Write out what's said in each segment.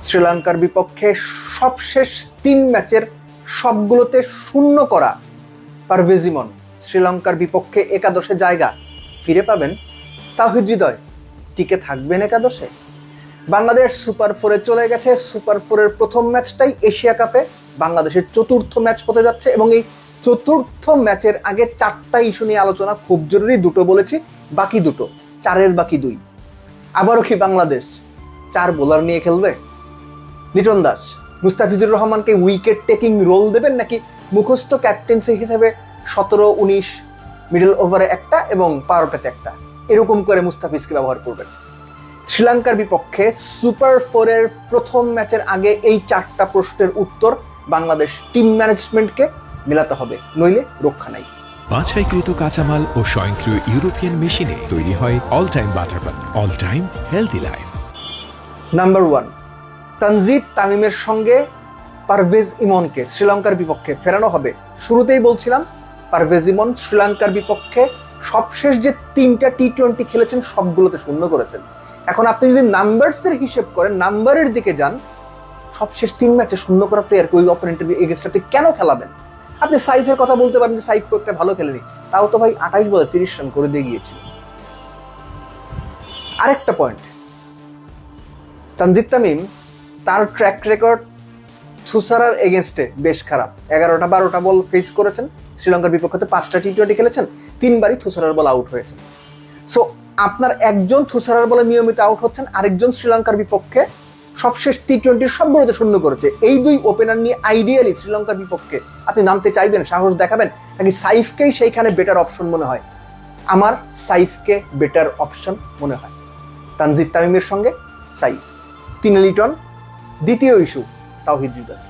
শ্রীলঙ্কার বিপক্ষে সবশেষ 3 ম্যাচের সবগুলোতে শূন্য করা পারভেজ ইমন শ্রীলঙ্কার বিপক্ষে একাদশে জায়গা ফিরে পাবেন। তাওহিদ হৃদয় টিকে থাকবেন একাদশে। বাংলাদেশ সুপার 4-এ চলে গেছে। সুপার 4-এর প্রথম ম্যাচটাই এশিয়া কাপে বাংলাদেশের চতুর্থ ম্যাচ হতে যাচ্ছে এবং এই চতুর্থ ম্যাচের আগে 4টা ইস্যু নিয়ে আলোচনা খুব জরুরি। 2টো বলেছি, বাকি 2টো, 4-এর বাকি 2। আবারও কি বাংলাদেশ 4 বোলার নিয়ে খেলবে? লিটন দাস মুস্তাফিজুর রহমানকে উইকেট টেকিং রোল দেবেন নাকি মুখস্থ ক্যাপ্টেন্সি হিসেবে 17-19 মিডল ওভারে একটা এবং 12টাতে একটা এরকম করে মুস্তাফিজকে ব্যবহার করবেন? শ্রীলঙ্কার বিপক্ষে সুপার 4-এর প্রথম ম্যাচের আগে এই 4টা প্রশ্নের উত্তর বাংলাদেশ টিম ম্যানেজমেন্টকে মেলাতে হবে, নইলে রক্ষা নাই। বাছাইকৃত কাঁচামাল ও স্বয়ংক্রিয় ইউরোপিয়ান মেশিনে তৈরি হয় all time butter bun, all time healthy life. Number 1, Tanzid তামিমের সঙ্গে পারভেজ ইমনকে শ্রীলঙ্কার বিপক্ষে ফেরানো হবে। শুরুতেই বলছিলাম পারভেজ ইমন শ্রীলঙ্কার বিপক্ষে সবশেষ যে 3টা টি-20 খেলেছেন সবগুলোতে শূন্য করেছেন। এখন আপনি যদি নাম্বারসের হিসেব করেন, নাম্বারের দিকে যান, সবশেষ 3 ম্যাচে শূন্য করা প্লেয়ারকে ওই অপোনেন্টের এগেইনস্টে আপনি কেন খেলাবেন? আপনি সাইফের কথা বলতে পারেন যে সাইফ খুব একটা ভালো খেলেনি, তাও তো ভাই 28 বলে 30 রান করে দিয়ে গিয়েছিল। আরেকটা পয়েন্ট, তানজিদ তামিম তার ট্র্যাক রেকর্ড থুসারার এগেনস্টে বেশ খারাপ। 11-12টা বল ফেস করেছেন শ্রীলঙ্কার বিপক্ষে, 5টা টি-20 খেলেছেন, 3বারই থুসারার বল আউট হয়েছেন। সো আপনার একজন থুসারার বলে নিয়মিত আউট হচ্ছেন, আরেকজন শ্রীলঙ্কার বিপক্ষে সবশেষ টি-20 সবগুলোতে শূন্য করেছে। এই 2 ওপেনার নিয়ে আইডিয়ালি শ্রীলঙ্কার বিপক্ষে আপনি নামতে চাইবেন, সাহস দেখাবেন নাকি সাইফকেই সেইখানে বেটার অপশন মনে হয়? আমার সাইফকে বেটার অপশন মনে হয়। তানজিদ তামিমের সঙ্গে সাইফ। 3 লিটন। দ্বিতীয় ইস্যু তাওহিদ হৃদয়।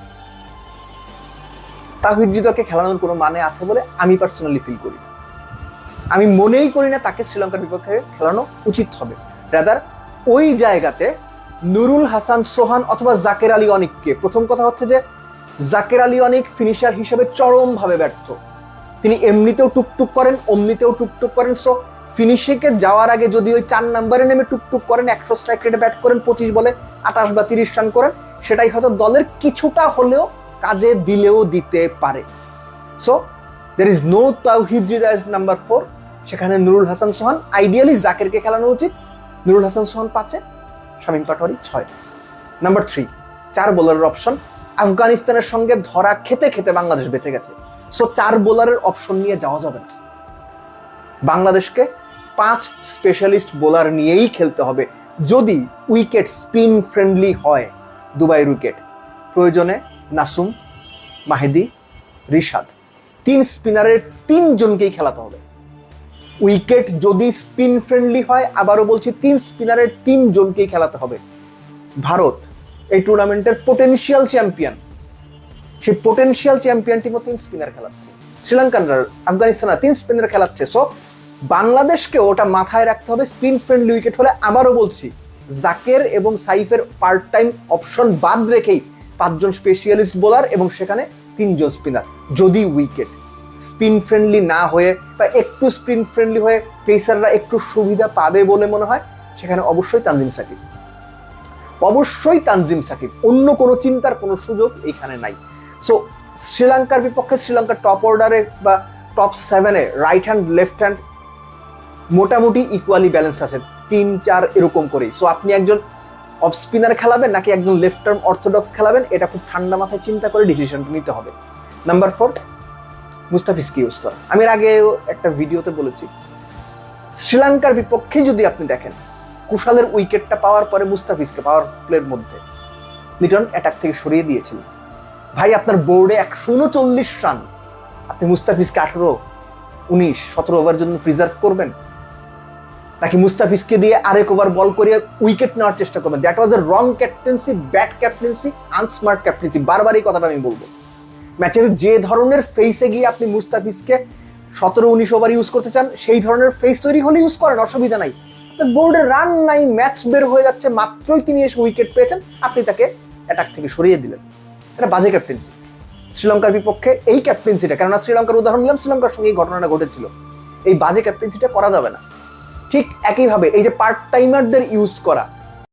তাওহিদ হৃদয়কে খেলানোর কোনো মানে আছে বলে আমি পার্সোনালি ফিল করি না। আমি মনেই করি না তাকে শ্রীলঙ্কার বিপক্ষে খেলানো উচিত হবে। রাদার ওই জায়গাতে নুরুল হাসান সোহান অথবা জাকের আলী অনিককে, প্রথম কথা হচ্ছে যে জাকের আলী অনিক ফিনিশার হিসেবে চরমভাবে ব্যর্থ। তিনি এমনিতেও টুকটুক করেন, অমনিতেও টুকটুক করেন। সো ফিনিশিংয়ে যাওয়ার আগে যদি ওই 4 নম্বরে নেমে টুকটুক করেন, 100 স্ট্রাইক রেটে ব্যাট করেন, 25 বলে 28 বা 30 রান করেন, সেটাই হয়তো দলের কিছুটা হলেও কাজে দিলেও দিতে পারে। So there is no Towhid Hridoy age number 4। সেখানে নুরুল হাসান সোহান, আইডিয়ালি জাকেরকে খেলানো উচিত। নুরুল হাসান সোহান 5-এ, শামীম পাটোয়ারি 6। নাম্বার 3, 4 বোলারের অপশন। আফগানিস্তানের সঙ্গে ধরা খেতে খেতে বাংলাদেশ বেঁচে গেছে। সো 4 বোলারের অপশন নিয়ে যাওয়া যাবে না। বাংলাদেশকে 5 স্পেশালিস্ট বোলার নিয়েই খেলতে হবে যদি উইকেট স্পিন ফ্রেন্ডলি হয়। দুবাইয়ের উইকেট, প্রয়োজনে নাসুম, মাহেদি, রিশাদ, 3 স্পিনারের 3 জনকেই খেলাতে হবে। উইকেট যদি স্পিন ফ্রেন্ডলি হয়, আবারও বলছি 3 স্পিনারের 3 জনকেই খেলাতে হবে। ভারত এই টুর্নামেন্টের পোটেনশিয়াল চ্যাম্পিয়ন, সেই পোটেনশিয়াল চ্যাম্পিয়ন টিমও 3 স্পিনার খেলাচ্ছে। শ্রীলঙ্কানরা, আফগানিস্তানরা 3 স্পিনার খেলাচ্ছে। সো বাংলাদেশকে ওটা মাথায় রাখতে হবে। স্পিন ফ্রেন্ডলি উইকেট হলে, আবারও বলছি, জাকের এবং সাইফের পার্ট টাইম অপশন বাদ রেখেই 5 জন স্পেশালিস্ট বোলার এবং সেখানে 3 জন স্পিনার। যদি উইকেট স্পিন ফ্রেন্ডলি না হয়ে বা একটু স্পিন ফ্রেন্ডলি হয়ে পেসাররা একটু সুবিধা পাবে বলে মনে হয়, সেখানে অবশ্যই তানজিম সাকিব, অবশ্যই তানজিম সাকিব। অন্য কোনো চিন্তার কোনো সুযোগ এখানে নাই। সো শ্রীলঙ্কার বিপক্ষে শ্রীলঙ্কার টপ অর্ডারে বা টপ 7-এ রাইট হ্যান্ড লেফট হ্যান্ড মোটামুটি ইকুয়ালি ব্যালেন্স আছে, 3-4 এরকম করেই। সো আপনি একজন অফ স্পিনার খেলাবেন নাকি একজন লেফট আর্ম অর্থোডক্স খেলাবেন, এটা খুব ঠান্ডা মাথায় চিন্তা করে ডিসিশনটা নিতে হবে। নাম্বার 4, মুস্তাফিজকে ইউজ করা। আমি এর আগেও একটা ভিডিওতে বলেছি, শ্রীলঙ্কার বিপক্ষে যদি আপনি দেখেন কুশালের উইকেটটা পাওয়ার পরে মুস্তাফিজকে পাওয়ার প্লের মধ্যে লিটন অ্যাটাক থেকে সরিয়ে দিয়েছিল। ভাই আপনার বোর্ডে 139 রান, আপনি মুস্তাফিজকে 18, 19, 17 ওভার জন্য প্রিজার্ভ করবেন নাকি মুস্তাফিজকে দিয়ে আরেক ওভার বল করে উইকেট নেওয়ার চেষ্টা করবেন? That was A wrong captaincy, bad captaincy, unsmart captaincy. বারবার এই কথাটা আমি বলবো। ম্যাচের যে ধরনের ফেসে গিয়ে আপনি মুস্তাফিজকে 17-19 ওভার ইউজ করতে চান, সেই ধরনের ফেস তৈরি হলে ইউজ করেন, অসুবিধা নাই। বোর্ডে রান নাই, ম্যাচ বের হয়ে যাচ্ছে, মাত্রই তিনি এসে উইকেট পেয়েছেন, আপনি তাকে অ্যাটাক থেকে সরিয়ে দিলেন। এটা বাজে ক্যাপ্টেন্সি। শ্রীলঙ্কার বিপক্ষে এই ক্যাপ্টেন্সিটা, কেননা শ্রীলঙ্কার উদাহরণ নিলাম, শ্রীলঙ্কার সঙ্গে এই ঘটনাটা ঘটেছিল, এই বাজে ক্যাপ্টেন্সিটা করা যাবে না। ঠিক একইভাবে এই যে পার্ট টাইমারদের ইউজ করা,